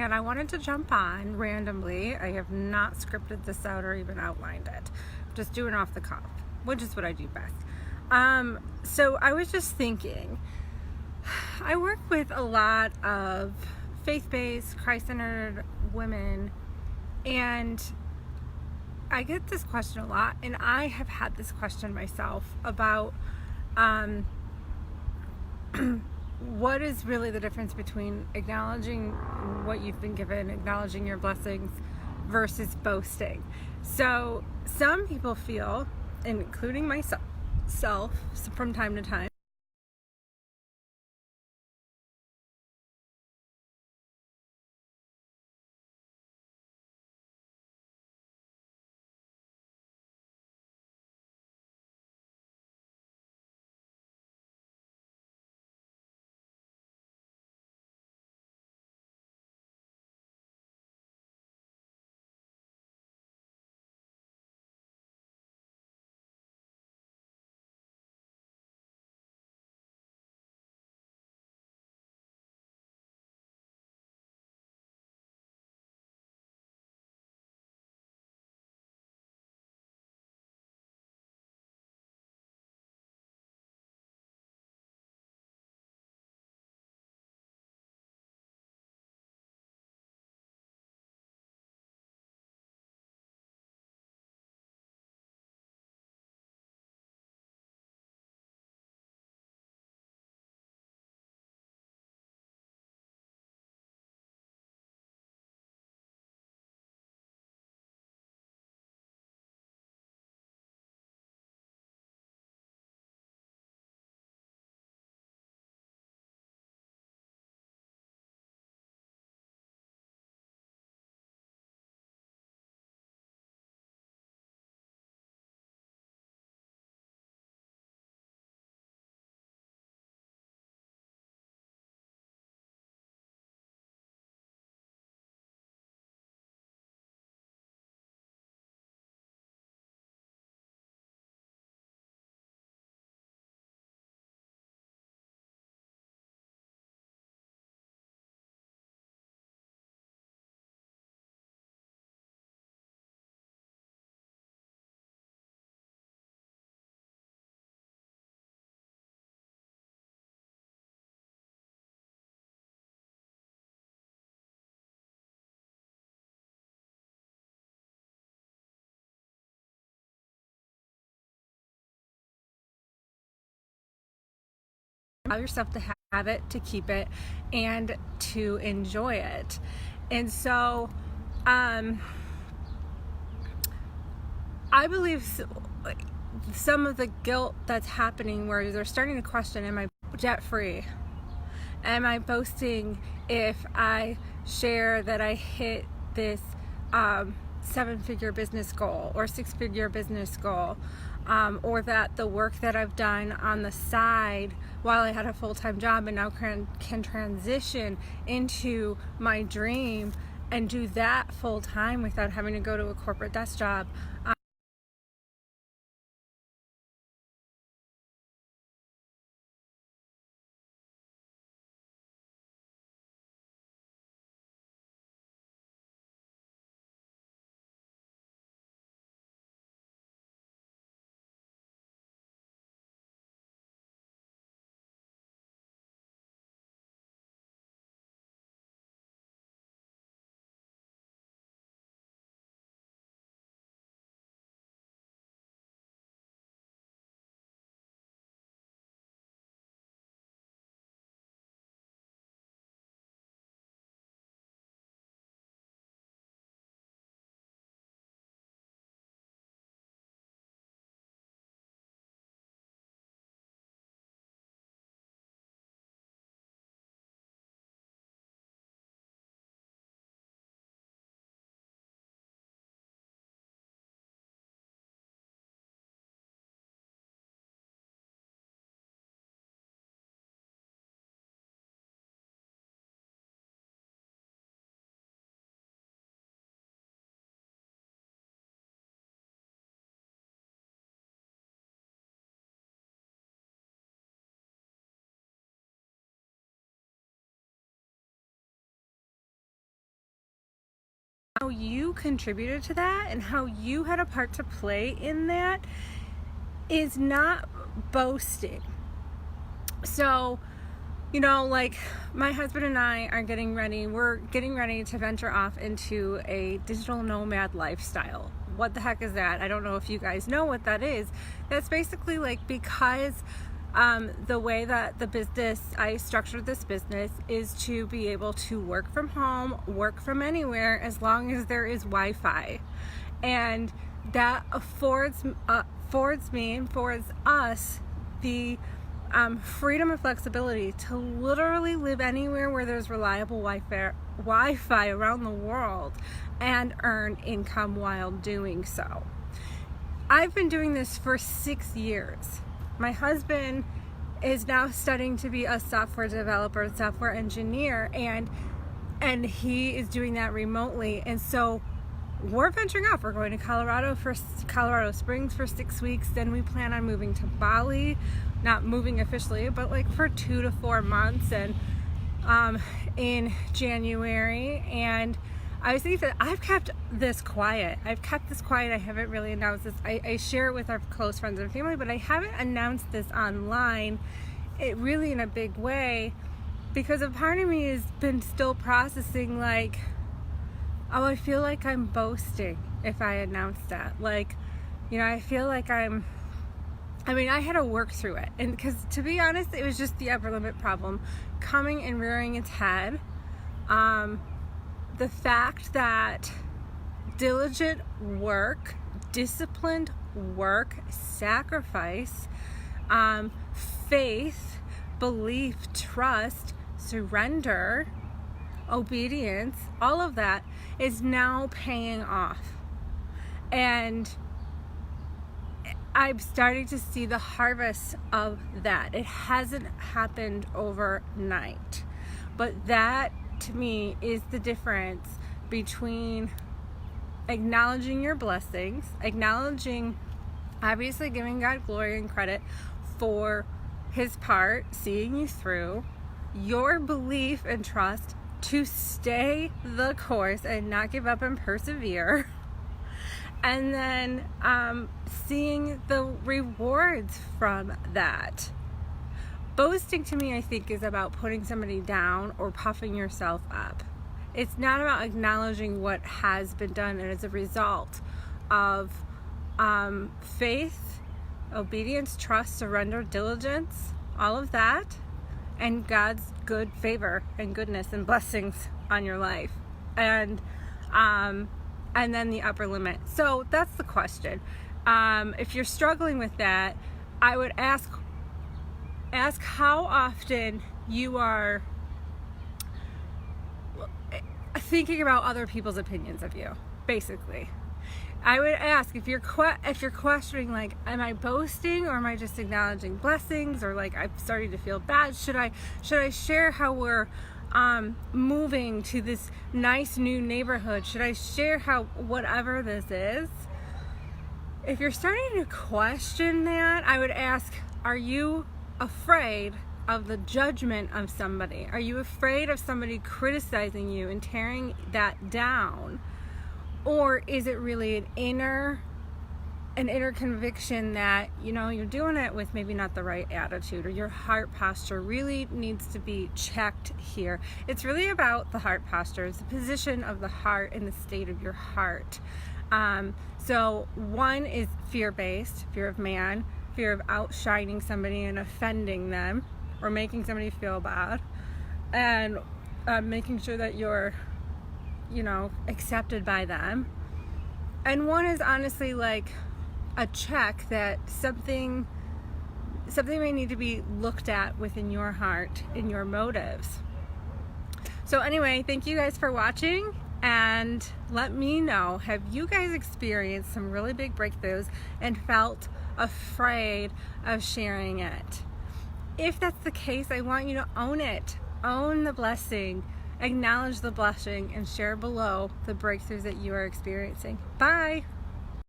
and I wanted to jump on randomly. I have not scripted this out or even outlined it. I'm just doing off the cuff, which is what I do best. So I was just thinking, I work with a lot of faith-based, Christ-centered women, and I get this question a lot, and I have had this question myself about what is really the difference between acknowledging what you've been given, acknowledging your blessings, versus boasting. So some people feel, including myself from time to time, allow yourself to have it, to keep it, and to enjoy it. And so I believe some of the guilt that's happening, where they're starting to question, am I debt free? Am I boasting if I share that I hit this 7-figure business goal or 6-figure business goal, or that the work that I've done on the side while I had a full-time job and now can transition into my dream and do that full-time without having to go to a corporate desk job. how you contributed to that and how you had a part to play in that is not boasting. So, like my husband and I are we're getting ready to venture off into a digital nomad lifestyle. What the heck is that? I don't know if you guys know what that is. That's basically like, because the way that I structured this business is to be able to work from home, work from anywhere, as long as there is Wi-Fi. And that affords us the freedom and flexibility to literally live anywhere where there's reliable Wi-Fi around the world and earn income while doing so. I've been doing this for 6 years. My husband is now studying to be a software developer, software engineer, and he is doing that remotely. And so we're venturing off. We're going to Colorado Springs for 6 weeks. Then we plan on moving to Bali, not moving officially, but like for 2 to 4 months, and in January. And I was thinking that I've kept this quiet. I haven't really announced this. I share it with our close friends and family, but I haven't announced this online, really in a big way, because a part of me has been still processing, like, oh, I feel like I'm boasting if I announce that. Like, I feel like I had to work through it. And because, to be honest, it was just the upper limit problem coming and rearing its head. The fact that diligent work, disciplined work, sacrifice, faith, belief, trust, surrender, obedience, all of that is now paying off. And I'm starting to see the harvest of that. It hasn't happened overnight, but that, to me, is the difference between acknowledging your blessings, obviously giving God glory and credit for His part, seeing you through, your belief and trust to stay the course and not give up and persevere, and then seeing the rewards from that. Boasting, to me, I think, is about putting somebody down or puffing yourself up. It's not about acknowledging what has been done, and as a result of faith, obedience, trust, surrender, diligence, all of that, and God's good favor and goodness and blessings on your life, and then the upper limit. So that's the question. If you're struggling with that, I would ask how often you are thinking about other people's opinions of you. Basically, I would ask if you're questioning, like, am I boasting, or am I just acknowledging blessings, or like I'm starting to feel bad? Should I share how we're moving to this nice new neighborhood? Should I share how whatever this is? If you're starting to question that, I would ask, are you afraid of the judgment of somebody? Are you afraid of somebody criticizing you and tearing that down? Or is it really an inner conviction that, you're doing it with maybe not the right attitude, or your heart posture really needs to be checked here? It's really about the heart posture. It's the position of the heart and the state of your heart. So one is fear-based, fear of man, fear of outshining somebody and offending them or making somebody feel bad, and making sure that you're accepted by them. And one is honestly like a check that something may need to be looked at within your heart, in your motives. So anyway, thank you guys for watching, and let me know, have you guys experienced some really big breakthroughs and felt afraid of sharing it? If that's the case, I want you to own it. Own the blessing, acknowledge the blessing, and share below the breakthroughs that you are experiencing. Bye.